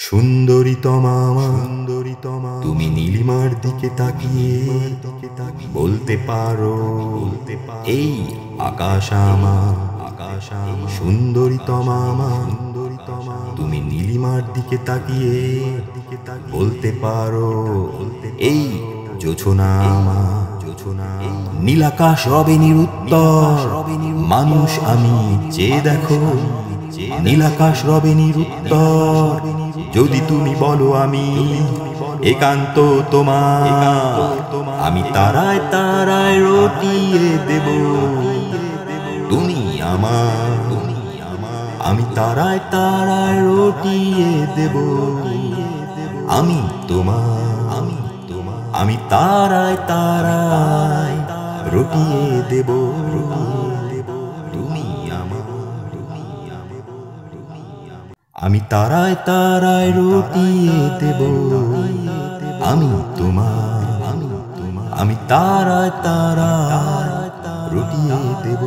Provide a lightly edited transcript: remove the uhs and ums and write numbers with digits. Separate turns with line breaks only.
সুন্দরীতমা তুমি নীলিমার দিকে তাকিয়ে বলতে পারো এই আকাশ আমার। সুন্দরীতমা তুমি নীলিমার দিকে তাকিয়ে বলতে পারো এই জোছনা আমার। নীলাকাশ রবে নিরুত্তর মানুষ আমি চেয়ে দেখো, নীলাকাশ রবে নিরুত্তর যদি তুমি বলো আমি একান্ত তোমার। আমি তারায় তারায় রটিয়ে দেব তুমি আমার। আমি তারায় তারায় রটিয়ে দেব আমি তোমার। আমি তারায় তারায় রটিয়ে দেব তুমি আমার। আমি তারায় তারায় রটিয়ে দেব আমি তোমার। আমি তারায় তারায় রটিয়ে দেব।